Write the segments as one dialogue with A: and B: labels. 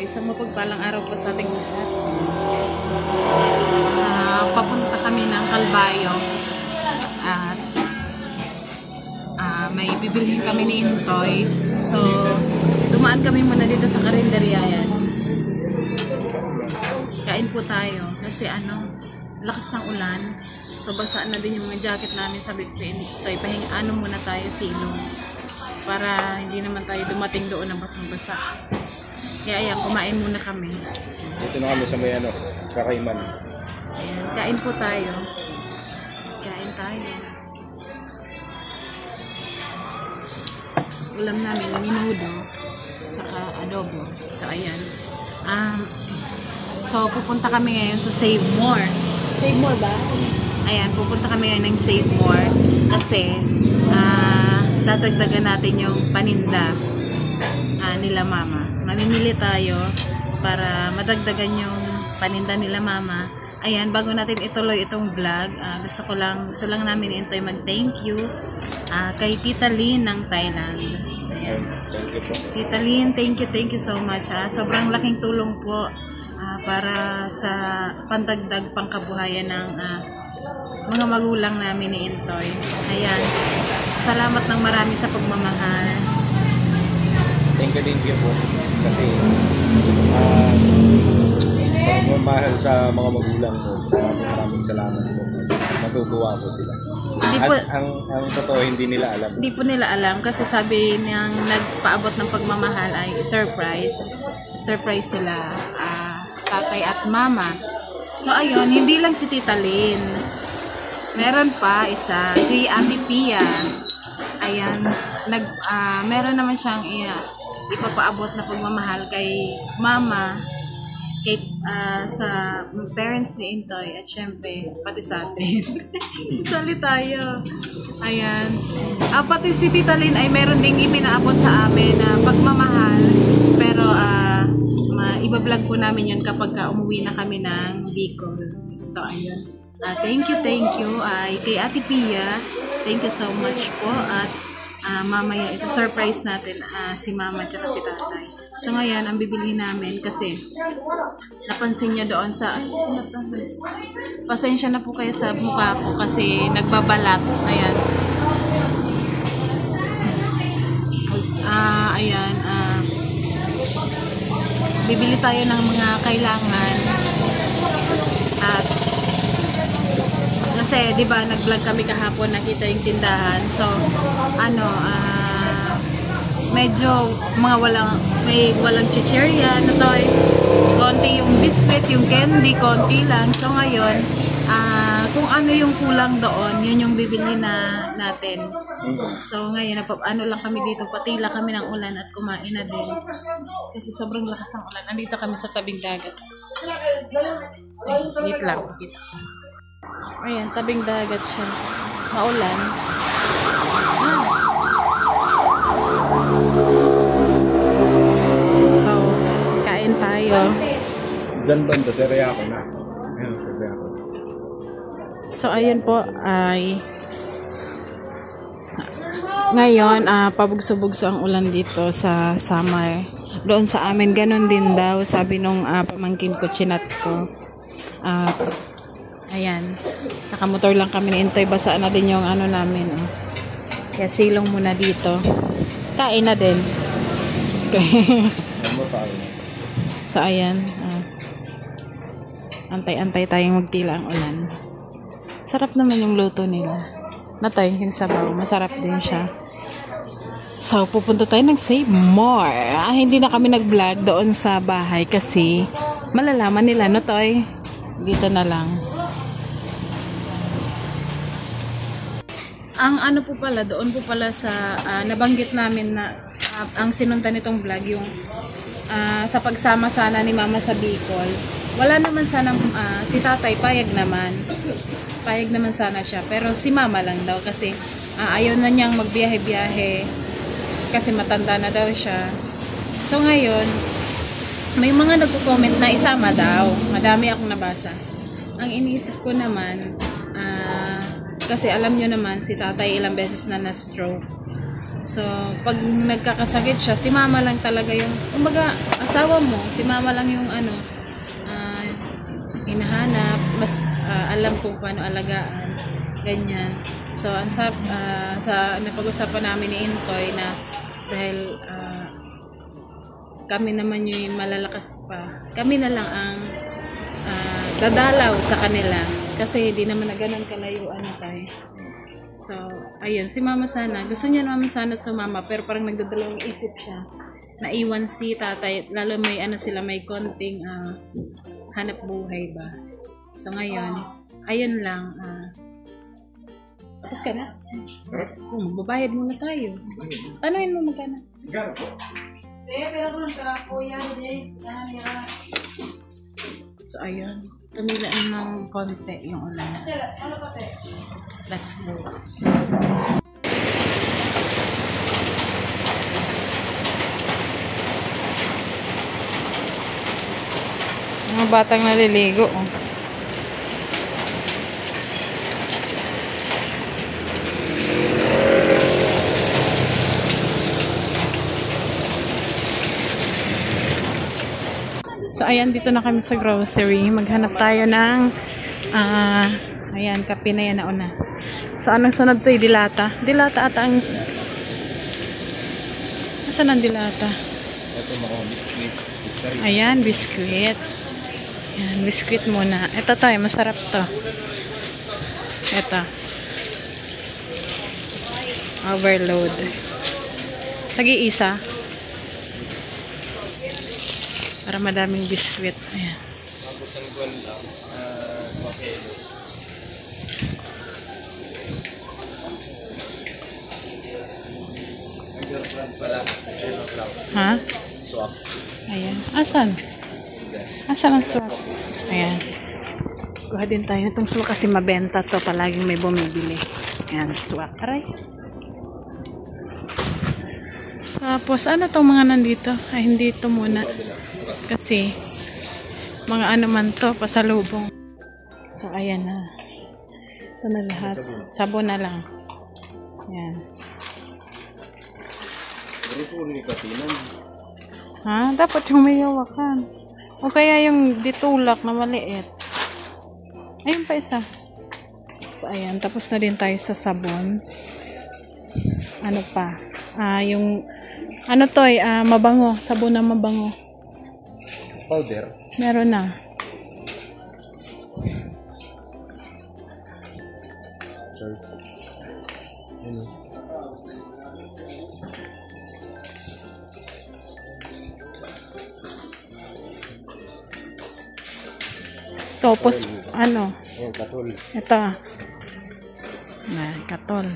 A: Isang mapagpalang araw po sa ating lahat. Papunta kami ng Calbayo at may bibilhin kami ni Intoy. So, dumaan kami muna dito sa karinderya yan. Kain po tayo kasi lakas ng ulan. So, basa na din yung mga jacket namin. Sabi ko kay Intoy, muna tayo silong para hindi naman tayo dumating doon ng basang-basa. Kaya ayan, kumain muna kami.
B: Dito na kami sa may Kakaiman.
A: Ayan, kain po tayo. Kain tayo. Ulam namin, minudo, tsaka adobo. So, ayan. So, pupunta kami ngayon sa Save More. Save More ba? Ayan, pupunta kami ngayon ng Save More kasi dadagdagan natin yung paninda nila mama. Mamimili tayo para madagdagan yung paninda nila mama. Ayan, bago natin ituloy itong vlog, gusto lang namin Intoy mag-thank you kay Tita Lynn ng Thailand. Ayan.
B: Thank you po. Tita
A: Lynn, thank you so much. Sobrang laking tulong po para sa pandagdag pangkabuhayan ng mga magulang namin ni Intoy. Ayan. Salamat ng marami sa pagmamahal.
B: Thank you po. Kasi sa pagmamahal sa mga magulang ko, maraming salamat po. Natutuwa po sila. Ang totoo, hindi nila alam.
A: Hindi po nila alam kasi sabi niyang nagpaabot ng pagmamahal ay surprise. Surprise sila, tatay at mama. So ayun, hindi lang si Tita Lynn. Meron pa isa, si Auntie Pia. Ayan, meron naman siyang ipapaabot na pagmamahal kay mama, sa parents ni Intoy at syempre pati sa atin. Sali tayo. Ayan. Pati si Tita Lynn ay meron ding ipinaabot sa amin na pagmamahal, pero iba-vlog po namin yun kapag umuwi na kami ng Bicol. So ayun. Thank you kay Ate Pia. Thank you so much po at mamaya isa-surprise natin si mama at si tatay. So ngayon, ang bibili namin kasi napansin niya doon sa pasensya na po kayo sa mukha ko kasi nagbabalat. Ayan. Ayan. Bibili tayo ng mga kailangan at kasi, di ba, nag-vlog kami kahapon, nakita yung tindahan. So, medyo may walang chichirya, konti yung biscuit, yung candy, konti lang. So, ngayon, kung ano yung kulang doon, yun yung bibili natin. So, ngayon, lang kami dito, patila kami ng ulan at kumain na din. Kasi sobrang lakas ng ulan. Nandito kami sa tabing dagat. Wait lang, kita. Ayan, tabing dagat siya. Maulan. So, kain tayo.
B: Diyan banda, serya ako na. Ayan, serya ako.
A: So, ayun po ay ngayon, pabugso-bugso ang ulan dito sa summer. Doon sa amin, ganun din daw. Sabi nung pamangkin ko, chinat ko. Ayan, nakamotor lang kami ni Intoy, basa na din yung namin. Kaya silong muna dito. Kain na din. So ayan, antay-antay tayong magtila ang ulan. Sarap naman yung luto nila. Natoy, yung sabaw, masarap din siya. So, pupunta tayo ng Save More. Hindi na kami nag-vlog doon sa bahay kasi malalaman nila, Natoy. Dito na lang. Ang po pala, doon po pala sa nabanggit namin na ang sinunta nitong vlog yung sa pagsama sana ni mama sa Bicol. Wala naman sana si tatay, payag naman sana siya, pero si mama lang daw kasi ayaw na niyang magbiyahe-biyahe kasi matanda na daw siya. So ngayon, may mga nagko-comment na isama daw. Madami akong nabasa. Ang iniisip ko naman, kasi alam nyo naman si tatay ilang beses na na-stroke. So, pag nagkakasakit siya, si mama lang talaga yung, kumbaga, asawa mo, si mama lang yung hinahanap, mas alam kung paano alagaan, ganyan. So, sa napag-usapan namin ni Intoy na dahil kami naman yung malalakas pa, kami na lang ang dadalaw sa kanila kasi hindi naman na ganun kalayuan tayo. So, ayun, si mama sana, gusto niya naman sana sumama pero parang nagdadalawang isip siya. Naiwan si tatay, lalo may sila, may konting hanap buhay ba. So ngayon, ayun lang. Tapos ka na? Let's go, magbabayad muna tayo. Tanungin mo magkano? So ayun, tumilaan ng konti yung ulan. Let's go. Mga batang naliligo. So ayan, dito na kami sa grocery. Maghanap tayo ng ayan, kape na yan nauna. So anong sunod to? Dilata. Dilata ata ang... Nasaan ang dilata?
B: Ito mga biskuit.
A: Ayan, biskuit. Ayan, biskuit muna. Ito tayo, masarap to. Ito. Overload. Tagi-isa. Para madaming biskuit. Ayan.
B: Tapos ang guwan lang, okay.
A: Ha?
B: Swap.
A: Ayan. Asan? Asan ang swap? Ayan. Kuha din tayo itong swap kasi mabenta to. Palaging may bumibili. Ayan, swap. Aray. Tapos, ano tong mga nandito? Ay, hindi ito muna. Kasi, mga ano man to, pasalubong. So, ayan na. Ito na lahat. Sabon na lang. Ayan. Ha? Dapat yung may hawakan. O kaya yung ditulak na maliit. Ayun pa isa. So, ayan. Tapos na din tayo sa sabon. Ano pa? Yung ano to mabango. Sabon na mabango.
B: Powder.
A: Meron na. Tapos, ano?
B: Ayan, katol.
A: Ito. Katol.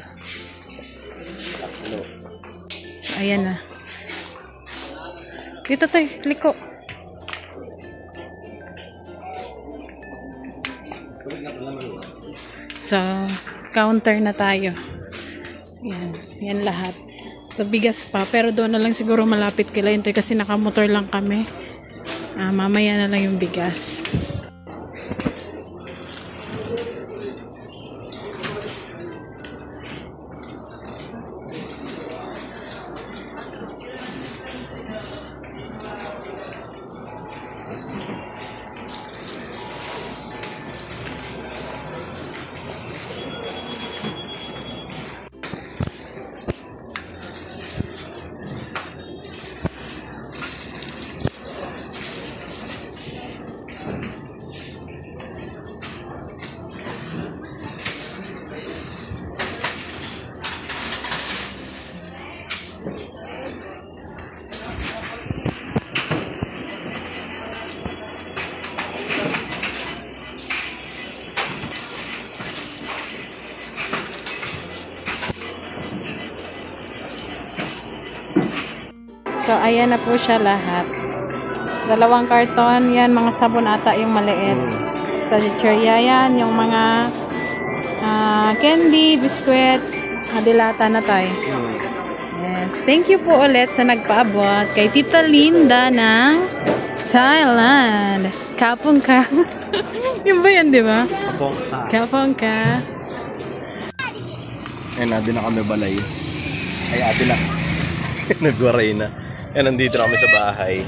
A: So, ayan na. Dito tayo, liko. So, counter na tayo. Yan. Yan lahat. Sa bigas pa. Pero doon na lang siguro malapit kila Intoy kasi nakamotor lang kami. Mamaya na lang yung bigas. So, ayan na po siya lahat. 2 karton. Yan, mga sabon ata yung maliit. Stadicheria yan. Yung mga candy, biskwit. Dilata na tayo. Yes. Thank you po ulit sa nagpaabot. Kay Tita Linda ng Thailand. Kapong ka. Yung ba yan, di ba?
B: Kapong ka.
A: Kapong ka.
B: Ayan na, din na kami balay.
C: Ay, ate na. Nagwaray na. Yan, nandito kami sa bahay.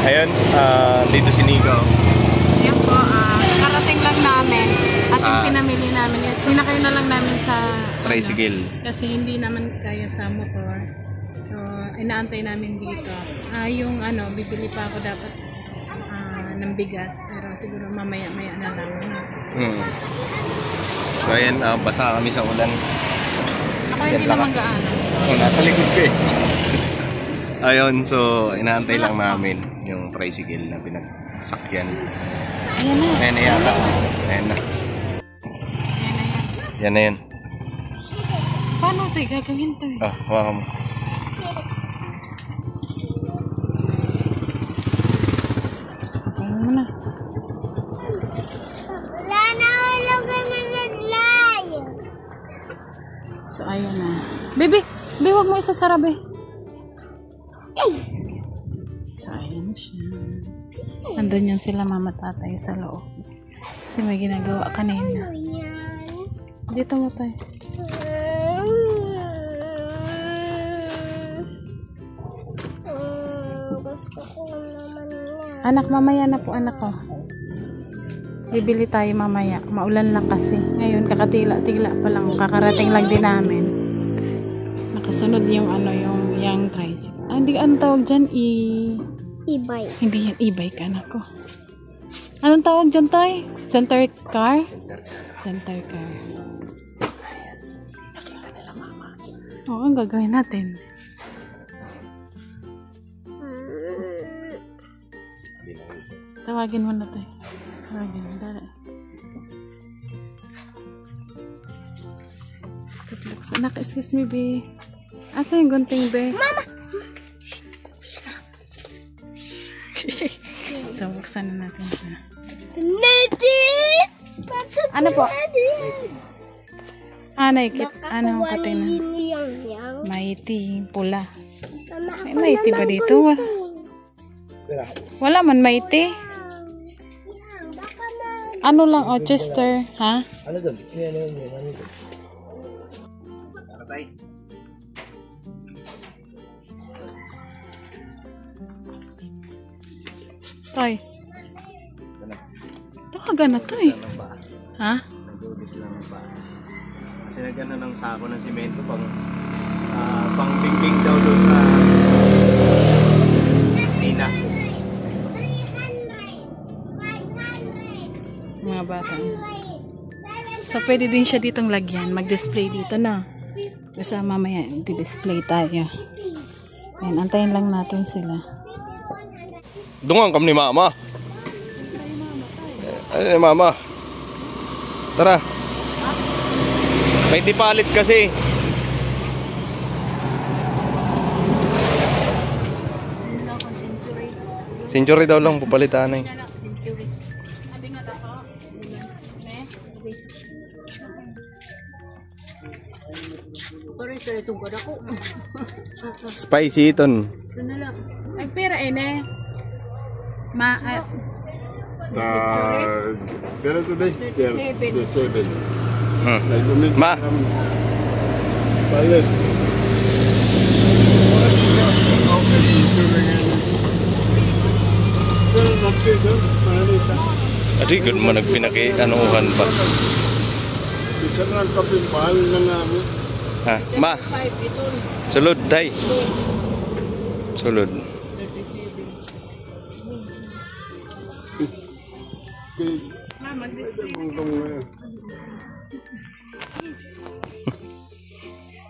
C: Ayun, dito si Nico.
A: Yan po, karating lang namin. At yung pinamili namin, sinakay na lang namin sa
C: Tricycle.
A: kasi hindi naman kaya sa motor. So, inaantay namin dito. Yung bibili pa ako dapat ng bigas. Pero siguro mamaya-maya na lang.
C: So, ayan, basa kami sa ulan.
A: Ako hindi na mag-aano.
C: Nasa likod ko eh. Ayun, so inaantay lang namin yung tricycle na pinagsakyan.
A: Ayan na.
C: Ayan na yata. Ayan na. Yan na yan.
A: Paano ito? Gagawin ito eh.
C: Hawakan mo.
A: Ayan mo na. So, ayan na. Baby, huwag mo isasara, be. So, ayan siya. Andun yan sila mama tatay sa loob. Kasi may ginagawa kanina. Dito mo tayo. Anak, mamaya na po anak ko. Bibili tayo mamaya. Maulan lang kasi. Ngayon, kakatila-tila pa lang. Kakarating lang din namin. Nakasunod yung yung tricycle. Hindi, anong tawag dyan? E-bike. Hindi yan, e-bike anak ko. Anong tawag dyan tayo? Center car? Center car. Ayan. Nakita nila mama. Oo, ang gagawin natin. Tawagin mo na tayo. Tawagin mo. Dala. Kasi buksan. Anak, excuse me, be. Asa yung gunting, be? Mama! So, buksan na natin siya. Ano po? Naikit. Ano ang katin na? Maiti. Pula. May maiti ba dito? Wala man maiti. Ano lang, Chester? Ha?
B: Ano doon? Ano doon? Nakatay.
A: Toy. Tawagan na to eh. Ha?
C: Nagugis lang ang paa. Kasi nagano ng sako ng simento pang bingbing daw doon sa kusina.
A: Mga bata. So, pwede din siya ditong lagyan. Mag-display dito na. Kasi mamaya, di-display tayo. Ayan, antayin lang natin sila.
C: Dungan kami ni mama. Ay, mama. Tara. May tipalit kasi. Century daw lang pupalitan eh. Spicy iton.
A: Ay, pera ne.
B: Pero today, 37.
C: Ma.
B: Palit.
C: Adi, good mo nagpinaki-anuhan pa.
B: Isa na ang kapimahal na namin.
C: Ha, ma. Sulod, day. Sulod.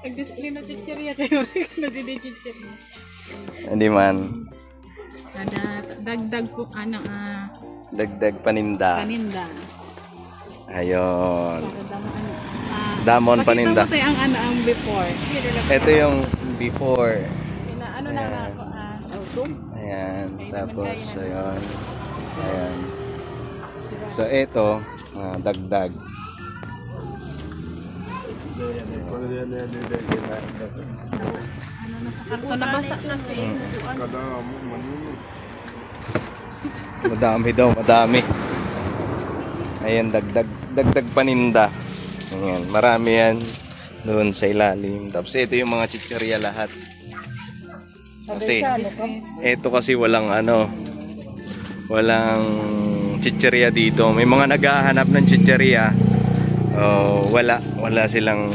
A: Nag-display na chichirya kayo. Nadidichichirya.
C: Hindi man.
A: Dagdag po,
C: Dagdag paninda.
A: paninda.
C: Ayun.
A: Para
C: Damon paninda.
A: Pakita mo tayo ang before.
C: Ito yung before.
A: Ano na ako,
C: Ayan. Tapos, ayun. Ayan. So, ito, dagdag.
A: Karton nabasa kasi.
C: Madami daw, madami. Ayan, dagdag paninda. Ayan, marami yan doon sa ilalim. Tapos ito yung mga chichirya lahat. Kasi ito kasi walang walang chichirya dito. May mga naghahanap ng chichirya. Wala silang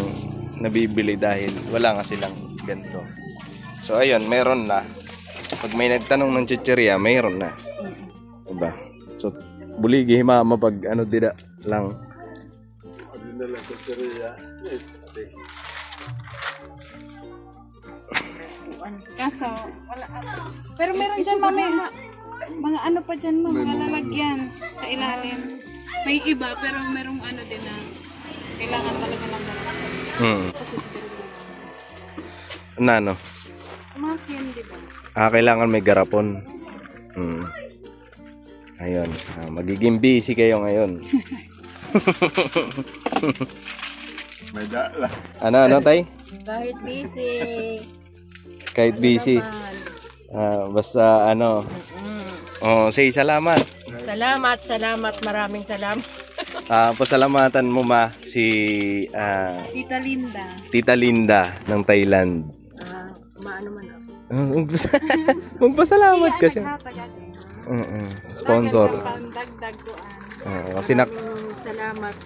C: nabibili dahil wala nga silang ganito. So ayun, meron na. Pag may nagtanong ng chichirya, mayroon na. Diba? So buligi mama pag dida lang.
A: Kaso, wala. Pero meron dyan, mami. Mga ano pa dyan, mga lalagyan sa ilalim. May iba, pero merong din na kailangan talaga ng garapon. Kasi siguro.
C: Ano?
A: Umakyan, di ba?
C: Kailangan may garapon. Ayun. Magiging busy kayo ngayon.
B: May dala.
C: Ano, tay?
D: Kahit busy.
C: Kahit busy. Basta say salamat.
D: Salamat. Maraming salamat.
C: Pasalamatan mo si
A: Tita Linda.
C: Tita Linda ng Thailand.
D: Maano man ako.
C: Magpasalamat ka siya. Sponsor.
A: Dagdag ko.
C: Kasi
D: Salamat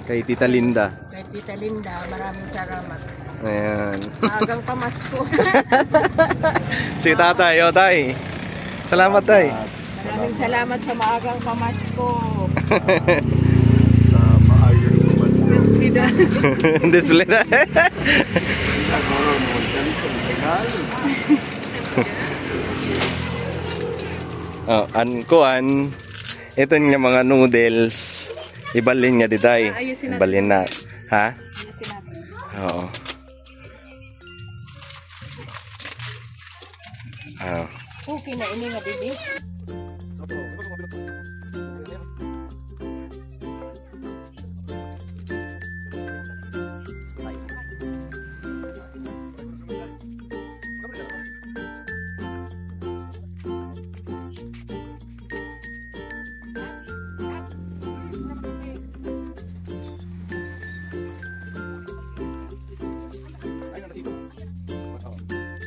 C: kay Tita Linda.
D: kay Tita Linda. Maraming salamat.
C: Ayan.
D: Maagang pamasko.
C: Si tatay, tay. Salamat, tay.
D: Maraming salamat sa maagang pamasko.
B: Sa maayos mo ba siya?
A: Despida.
C: Display na. Ito niya mga noodles. Ibalin niya di tay. Ibalin na. Ha? Oo.
D: Okay na ini nga didi.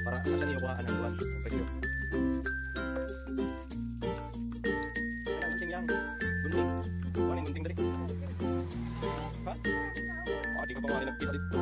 C: Para sa niyo kuha ng buwan. Presyo. Yang gunting. Kuha ng gunting dali. Ha? Di ka pa kuha ng dito.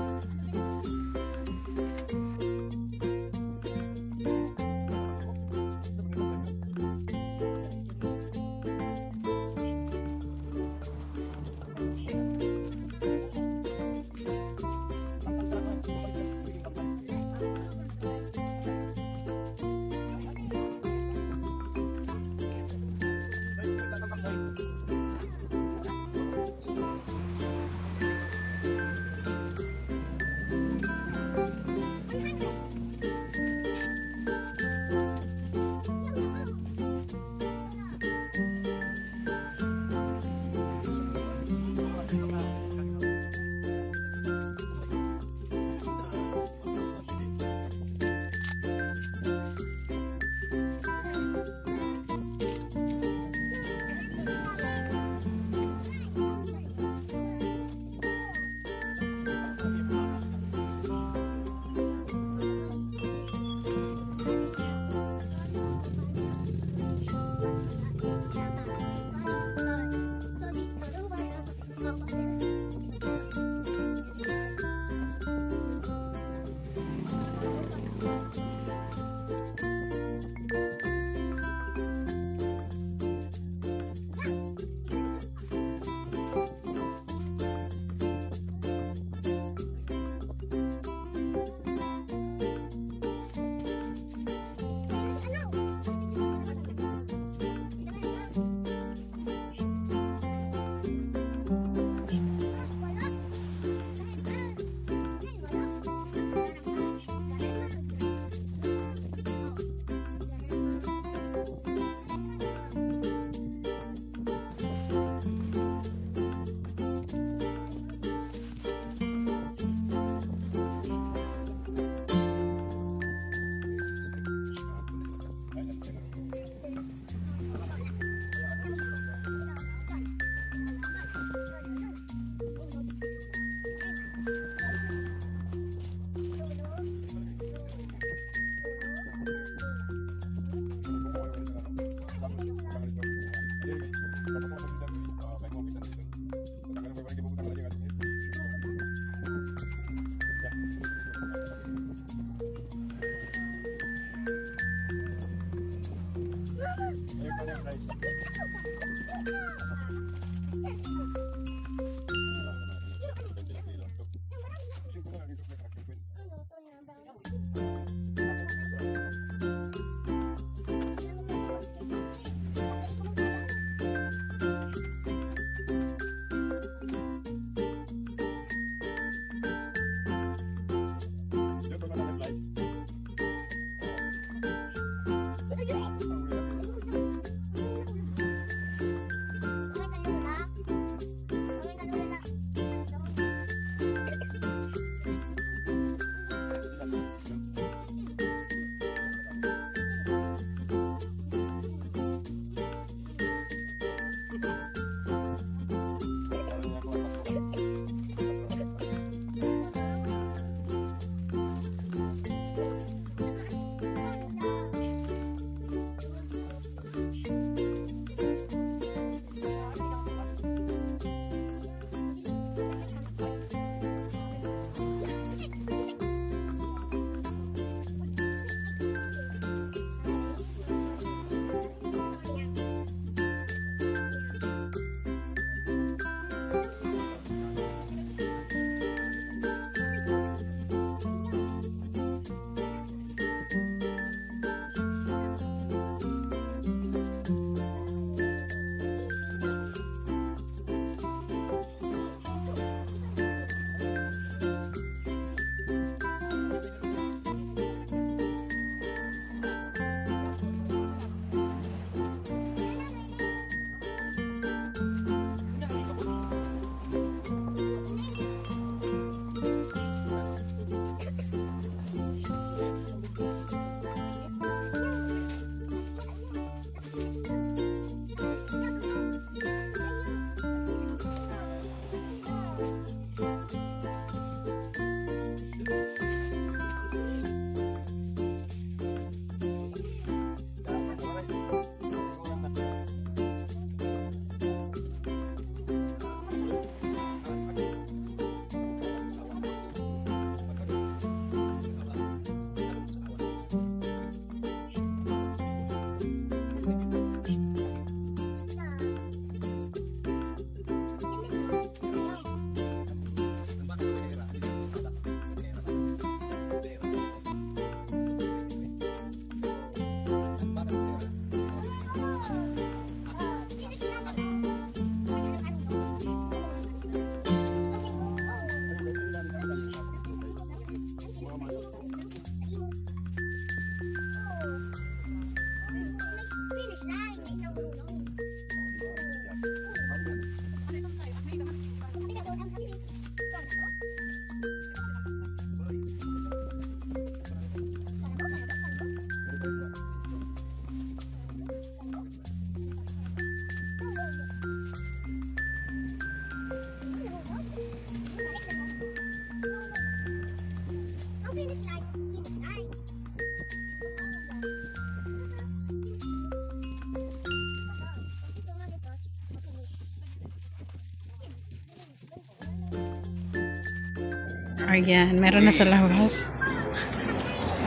A: Ayan, meron na sa labas.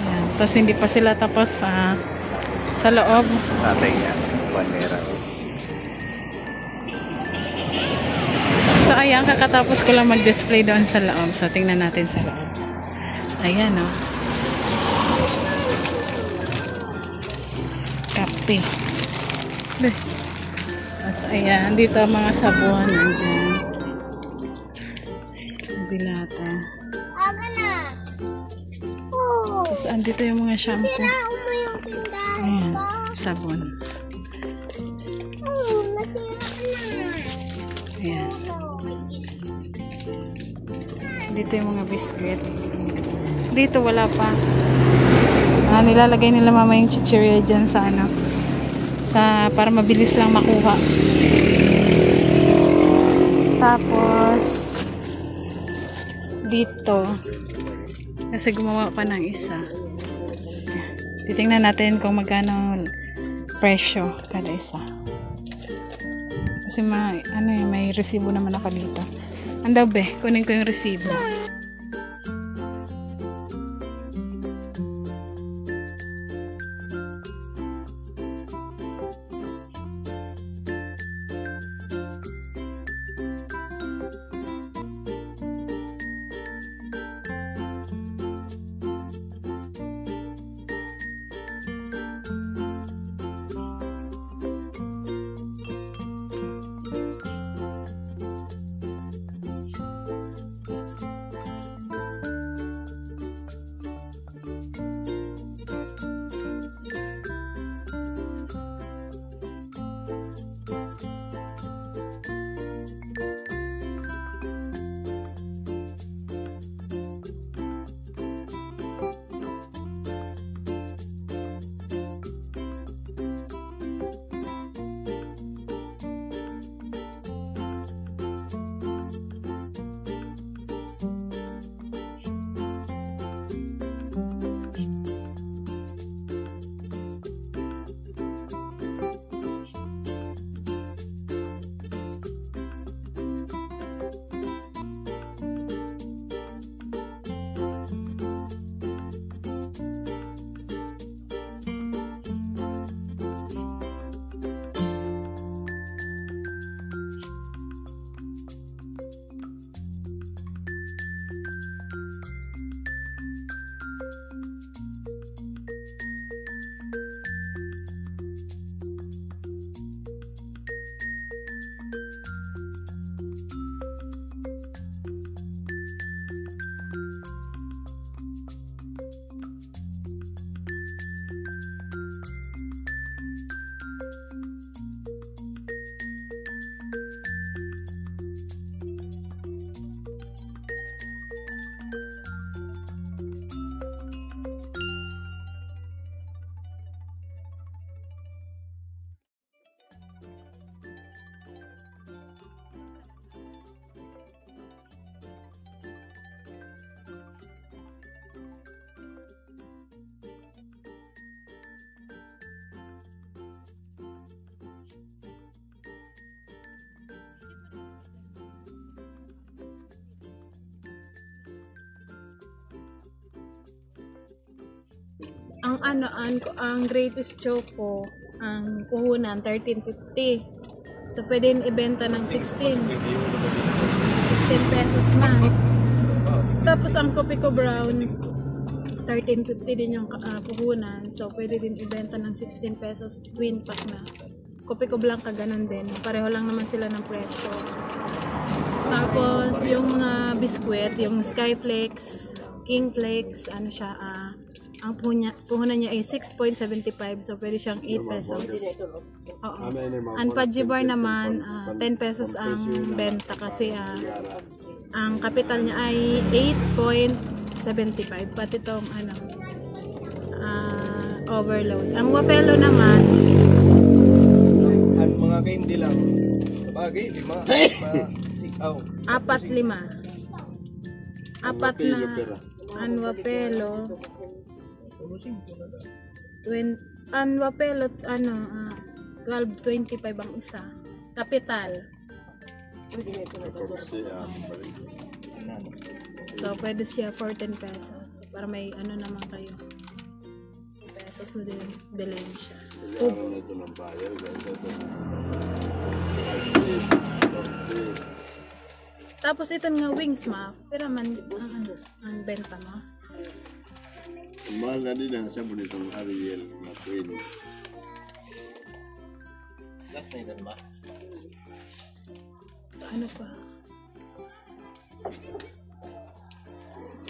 A: Ayan. Tapos hindi pa sila tapos sa loob.
C: Tatay yan. Bandera.
A: So ayan, kakatapos ko lang mag-display doon sa loob. So tingnan natin sa loob. Ayan o. Kape. Tapos ayan, dito mga sabon nandiyan. Dilata. Tapos andito yung mga shampoo. Ayan, sabon. Ayan. Dito yung mga biscuit. Dito wala pa. Nilalagay nila mama yung chichirya dyan sa ano. Para mabilis lang makuha. Tapos dito kasi gumawa pa ng isa. Titingnan natin kung magkano presyo kada isa. Kasi may resibo naman ako dito. Andaw be, kunin ko yung resibo. Ang greatest choco, ang puhunan 13.50. So pwede ibenta ng 16 pesos na. Tapos ang Coffee ko Brown 13.50 din yung puhunan. So pwede din ibenta ng 16 pesos twin pack na. Coffee ko Blanca ganun din. Pareho lang naman sila ng presyo. Tapos yung mga biskwit, yung Skyflakes, King Flakes, ano siya, ang puhunan niya ay 6.75, so pwede siyang 8 pesos. Oo. Ang Pudgy Bar naman, 10 pesos ang benta kasi ang kapital niya ay 8.75. Pati itong overload. Ang Wapelo naman,
C: ang mga candy lang. Sabagay, 5.
A: 4-5. 4 na ang Wapelo. Ang Wapelo 12.25 ang isa. Kapital. So, pwede siya for 10 pesos. Para may ano naman kayo. Pesos na din. Bilhin siya. Tapos ito nga wings, ma. Pero man, ang benta mo.
E: Mahal na din ang sabon itong Ariel na Queen.
C: Last na yun ba?
A: Ano pa?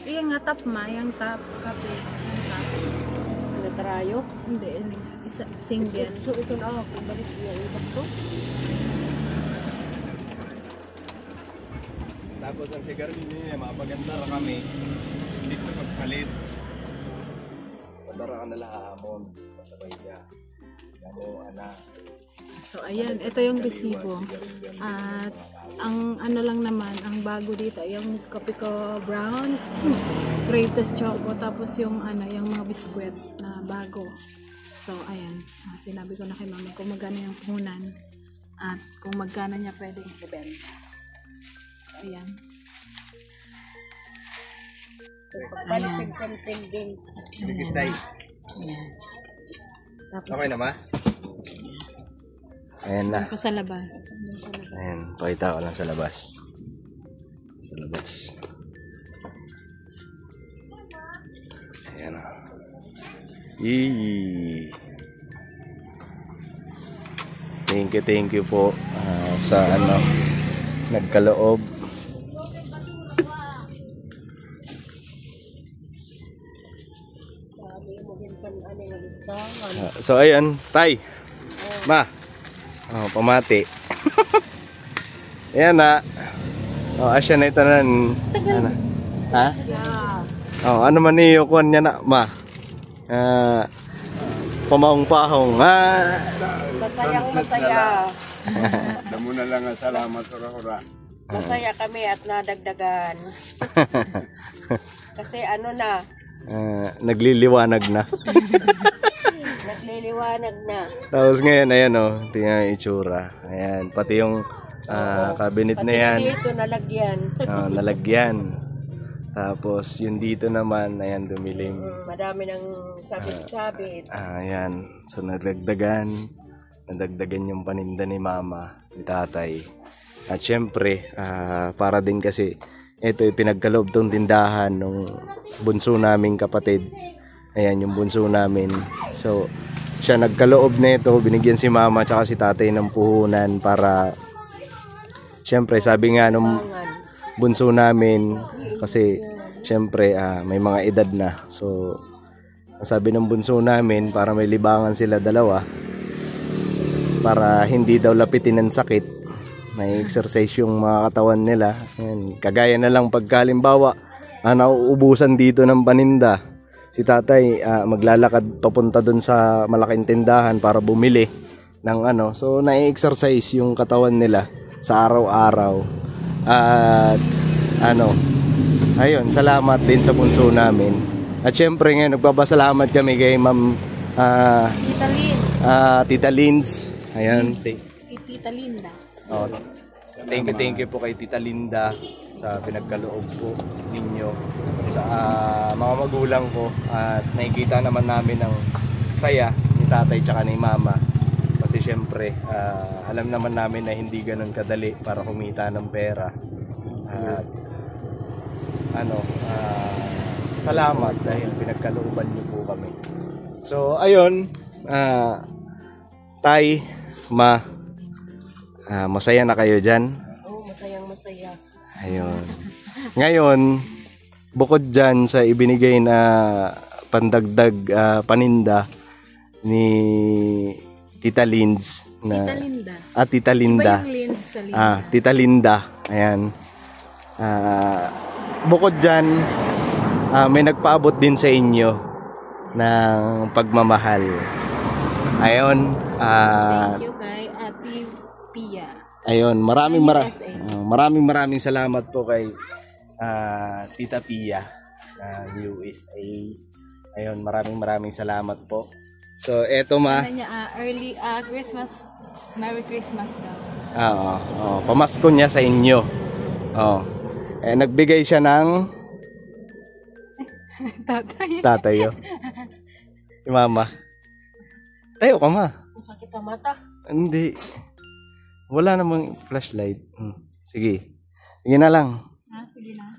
A: Yung nga top ma, yung top kape. Yung top.
D: Ano tarayo?
A: Hindi, isa, single.
D: So ito na ako, balik niya yung to.
C: Tapos ang sigarilyo niya, mapaganda na kami. Hindi ko magpalit. Madara ka na lahamon. Pasabay ka. Yan yung anak.
A: So ayan, ito yung resibo. At ang ano lang naman, ang bago dito, yung kape ko brown, greatest choco, tapos yung ano, yung mga biskwit na bago. So ayan, sinabi ko na kay mama kung magkano yung puhunan at kung magkano niya pwedeng ibenta. So ayan.
D: Balik something din.
C: Sige tayo.
A: Ayan. Tapos
C: Okay na ba? Ayan na.
A: ko sa labas. Doon sa labas.
C: Ayan, pakita ko lang sa labas. Sa labas. Ayan na. Yee. Thank you po sa ano, nagkaloob. So ayan, tay. Ma. Oh, pamati. Ayan na. Oh, asya na ito na. Ano? Ha? Oh, ano man niyo kuan niya na, ma? Pamaong-pahong.
D: Masayang masaya.
E: Damo na lang ang salamat ora-ora.
D: Masaya kami at nadagdagan. Kasi ano na,
C: Nagliliwanag na.
D: nagliliwanag na.
C: Tapos ngayon, ayan o, tingnan yung itsura. Ayan, pati yung cabinet na yan.
D: Dito nalagyan.
C: Nalagyan. Tapos yung dito naman, ayan, dumilim.
D: Madami ng sabit-sabit.
C: Ayan, so nadagdagan yung paninda ni mama, ni tatay. At syempre, para din kasi, ito yung pinagkaloob tong tindahan nung bunso naming kapatid. Ayan yung bunso namin. So, siya nagkaloob nito, binigyan si mama tsaka si tatay ng puhunan para syempre sabi nga nung bunso namin kasi syempre may mga edad na. So, sabi ng bunso namin para may libangan sila dalawa para hindi daw lapitin ng sakit. May exercise yung mga katawan nila. Ayan, kagaya na lang pagkalimbawa nauubusan dito ng paninda. Si tatay maglalakad papunta dun sa malaking tindahan para bumili ng ano. So na-exercise yung katawan nila sa araw-araw. At ayun, salamat din sa bunso namin. At syempre ngayon nagpapasalamat kami kay Ma'am
A: Tita Lynn.
C: Tita Linz. Ayan,
A: Tita Linda.
C: oh, thank you po kay Tita Linda sa pinagkaloob po ninyo sa mga magulang ko at nakikita naman namin ang saya ni tatay tsaka ni mama kasi syempre alam naman namin na hindi ganun kadali para kumita ng pera at salamat dahil pinagkalooban niyo po kami. So ayun, tay, ma, masaya na kayo dyan?
D: Oo, masayang masaya.
C: Ayun. Ngayon, bukod dyan sa ibinigay na pandagdag paninda ni Tita Linz na
A: Tita Linda.
C: Tita Linda.
A: Iba yung Linz sa Linda.
C: Tita Linda. Ayan. Bukod dyan, may nagpaabot din sa inyo ng pagmamahal. Ayun.
A: Thank you kay Ate Pia.
C: Ayun, maraming salamat po kay Tita Pia USA. Ayun, maraming salamat po. So, eto ma.
A: Ano niya, early Christmas, Merry Christmas daw.
C: Pamasko niya sa inyo. nagbigay siya ng tatay. Si mama. Tayo ka, ma.
D: Sakit ang mata.
C: Hindi. Wala namang flashlight. Sige. Sige na lang.
A: Sige na.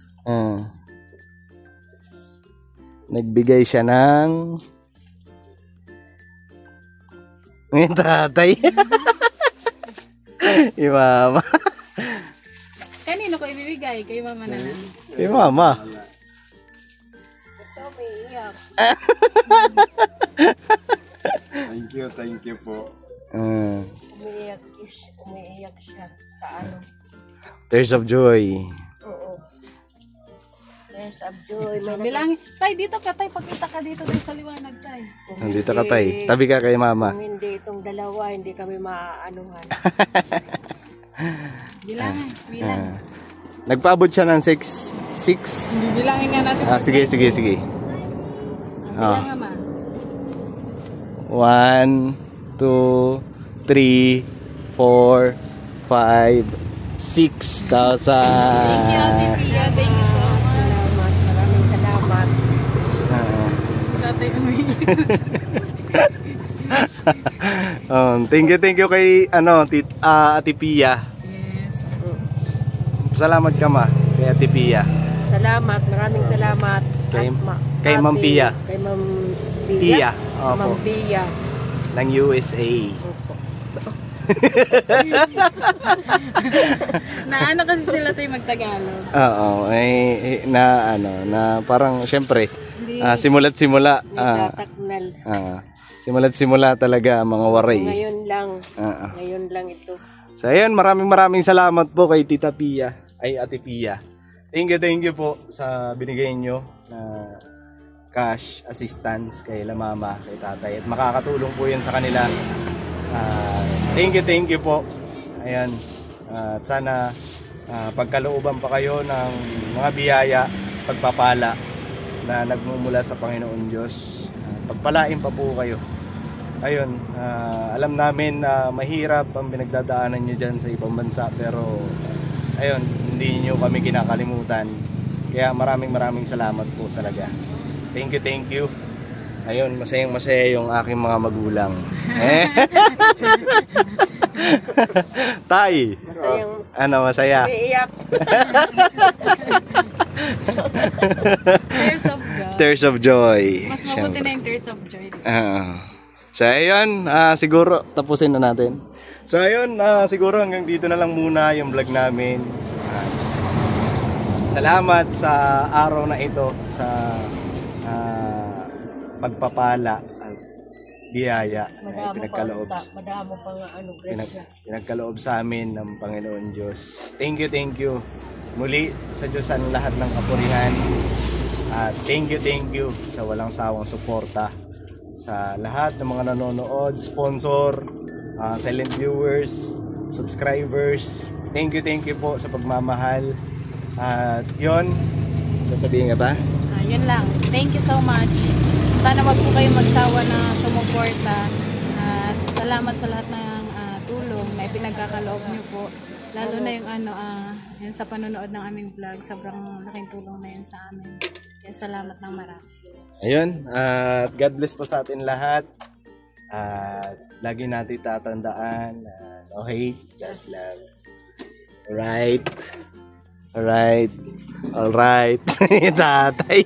C: Nagbigay siya ng ng tatay. Si mama.
A: Kanino ko ibibigay? Kay mama na lang.
C: Si mama.
D: Ito, may iyak.
E: Thank you po.
D: Umiiyak siya sa ano.
C: Tears of joy.
D: Oo. Yes, Abjoy.
A: Bilangin. Tay, dito ka, tay. Pagkita ka dito sa liwanag, tay.
C: Nandito ka, tay. Tabi ka kay mama.
D: Kung hindi itong dalawa, hindi kami maaanuhan.
A: Bilangin. Bilang.
C: Nagpaabot siya ng 6.
A: Bilangin nga natin.
C: Sige.
A: Bilang nga, ma.
C: 1, 2, 3, 4, 5, 6,000.
A: Thank you, Ate Pia. Thank you so much.
D: Salamat. Maraming salamat.
A: Tatay umiiyak.
C: Thank you kay Ate Pia.
A: Yes.
C: Salamat ka, ma, kay Ate Pia.
D: Salamat. Maraming salamat.
C: Kay Ma'am Pia.
D: Kay Ma'am
C: Pia.
D: Ma'am Pia.
C: Ng USA.
A: Naano kasi sila tayo magtagalog.
C: Oo, na parang syempre simula't-simula.
D: Tataknal.
C: Simula't-simula talaga ang mga waray.
D: Ngayon lang ito.
C: So ayun, maraming salamat po kay Tita Pia, ay Ate Pia. Thank you po sa binigay nyo na cash assistance kay la mama, kay tatay. At makakatulong po yan sa kanila. Thank you po. Ayan. At sana pagkalooban pa kayo ng mga biyaya, pagpapala na nagmumula sa Panginoon Diyos. Pagpalain pa po kayo. Ayun, alam namin na mahirap ang pinagdadaanan nyo dyan sa ibang bansa, pero ayun, hindi nyo kami kinakalimutan. Kaya maraming salamat po talaga. Thank you. Ayun, masaya yung aking mga magulang. Tay. Masaya.
D: Umiiyak.
A: Tears of joy.
C: Mas
A: mabuti na yung tears of joy.
C: So ayun, siguro tapusin na natin. So ayun, siguro hanggang dito na lang muna yung vlog namin. Salamat sa araw na ito, sa pagpapala at biyaya na pinagkaloob sa amin ng Panginoon Diyos. Thank you muli sa Diyos ang lahat ng kapurihan. At thank you sa walang sawang suporta sa lahat ng mga nanonood, sponsor, silent viewers, subscribers. Thank you po sa pagmamahal. At yun, sasabihin ka ba?
A: Yun lang. Thank you so much. Sana wag po kayong magsawa na sumuporta. At salamat sa lahat ng tulong na ipinagkakaloob niyo po. Lalo na yung yun sa panonood ng aming vlog. Sobrang laking tulong na yun sa amin. Kaya salamat ng marami.
C: Ayun, at God bless po sa atin lahat. At lagi natin tatandaan, no hate, just love. Alright. Tatay.